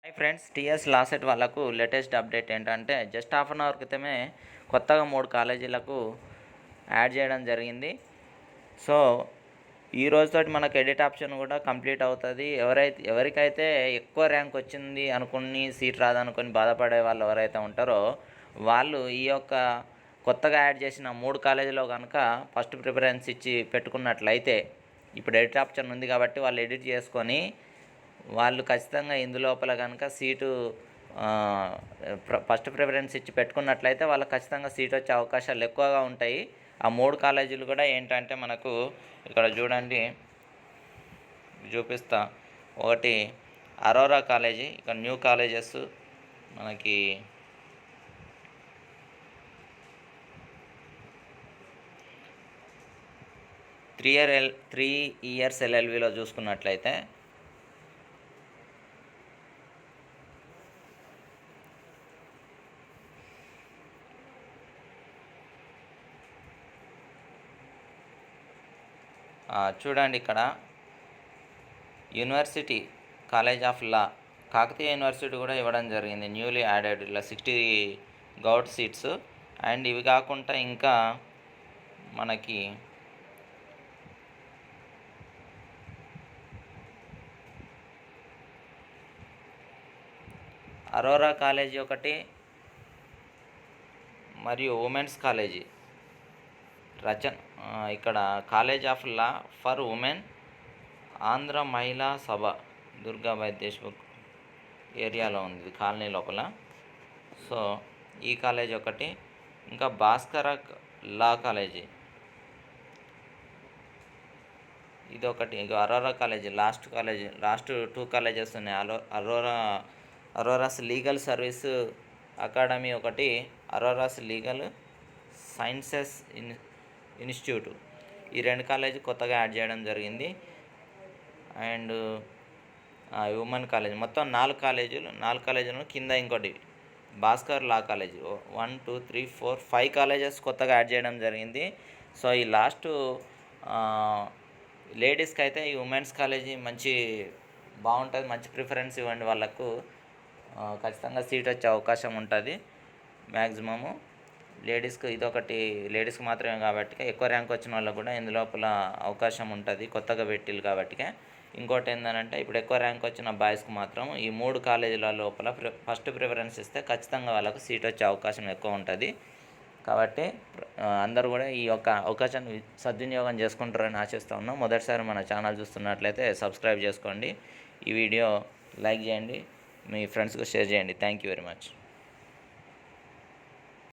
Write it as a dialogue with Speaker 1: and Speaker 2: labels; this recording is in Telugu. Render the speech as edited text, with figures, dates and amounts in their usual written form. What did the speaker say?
Speaker 1: హాయ్ ఫ్రెండ్స్, టీఎస్ లాసెట్ వాళ్ళకు లేటెస్ట్ అప్డేట్ ఏంటంటే జస్ట్ హాఫ్ అన్ అవర్ క్రితమే కొత్తగా 3 కాలేజీలకు యాడ్ చేయడం జరిగింది. సో ఈ రోజుతోటి మనకు ఎడిట్ ఆప్షన్ కూడా కంప్లీట్ అవుతుంది. ఎవరికైతే ఎక్కువ ర్యాంక్ వచ్చింది అనుకుని సీట్ రాదనుకొని బాధపడే వాళ్ళు ఎవరైతే ఉంటారో వాళ్ళు ఈ యొక్క కొత్తగా యాడ్ చేసిన 3 కాలేజీలో కనుక ఫస్ట్ ప్రిఫరెన్స్ ఇచ్చి పెట్టుకున్నట్లయితే, ఇప్పుడు ఎడిట్ ఆప్షన్ ఉంది కాబట్టి వాళ్ళు ఎడిట్ చేసుకొని వాళ్ళు ఖచ్చితంగా ఇందులోపల కనుక సీటు ఫస్ట్ ప్రిఫరెన్స్ ఇచ్చి పెట్టుకున్నట్లయితే వాళ్ళకి ఖచ్చితంగా సీట్ వచ్చే అవకాశాలు ఎక్కువగా ఉంటాయి. ఆ 3 కాలేజీలు కూడా ఏంటంటే మనకు ఇక్కడ చూడండి, చూపిస్తా. ఒకటి అరోరా కాలేజీ, ఇక్కడ న్యూ కాలేజెస్ మనకి 3 ఇయర్స్ ఎల్ఎల్బిలో చూసుకున్నట్లయితే చూడండి, ఇక్కడ university college of law Kakatiya university కూడా ఇవ్వడం జరిగింది. న్యూలీ యాడెడ్ ఇలా 60 గౌట్ సీట్స్. అండ్ ఇవి కాకుండా ఇంకా మనకి అరోరా కాలేజీ ఒకటి, మరియు ఉమెన్స్ కాలేజీ ఇక్కడ college of law for women, Andhra మహిళా సభ, దుర్గాబాయ్ దేశ్ముఖ్ ఏరియాలో ఉంది, కాలనీ లోపల. సో ఈ కాలేజ్ ఒకటి, ఇంకా భాస్కర లా కాలేజీ ఇదొకటి. ఇక అరోరా కాలేజీ లాస్ట్ 2 కాలేజెస్ ఉన్నాయి. అరోరాస్ లీగల్ సర్వీస్ అకాడమీ ఒకటి, అరోరాస్ లీగల్ సైన్సెస్ ఇన్స్టిట్యూట్, ఈ 2 కాలేజీ కొత్తగా యాడ్ చేయడం జరిగింది. అండ్ ఉమెన్ కాలేజ్ మొత్తం 4 కాలేజీలు కింద ఇంకోటి భాస్కర్ లా కాలేజీ 1 2 3 4 5 కాలేజెస్ కొత్తగా యాడ్ చేయడం జరిగింది. సో ఈ లాస్ట్ లేడీస్కి అయితే ఈ ఉమెన్స్ కాలేజీ బాగుంటుంది, మంచి ప్రిఫరెన్స్ ఇవ్వండి. వాళ్ళకు ఖచ్చితంగా సీట్ వచ్చే అవకాశం ఉంటుంది. మ్యాక్సిమము లేడీస్కి ఇదొకటి, లేడీస్కి మాత్రమే కాబట్టి ఎక్కువ ర్యాంక్ వచ్చిన వాళ్ళకు కూడా ఇందులోపల అవకాశం ఉంటుంది, కొత్తగా పెట్టిల్లు కాబట్టి. ఇంకోటి ఏంటంటే ఇప్పుడు ఎక్కువ ర్యాంక్ వచ్చిన బాయ్స్కి మాత్రం ఈ 3 కాలేజీల లోపల ఫస్ట్ ప్రిఫరెన్స్ ఇస్తే ఖచ్చితంగా వాళ్ళకు సీట్ వచ్చే అవకాశం ఎక్కువ ఉంటుంది. కాబట్టి అందరూ కూడా ఈ యొక్క అవకాశాన్ని సద్వినియోగం చేసుకుంటారని ఆశిస్తూ ఉన్నాం. మొదటిసారి మన ఛానల్ చూస్తున్నట్లయితే సబ్స్క్రైబ్ చేసుకోండి, ఈ వీడియో లైక్ చేయండి, మీ ఫ్రెండ్స్కి షేర్ చేయండి. Thank you very much.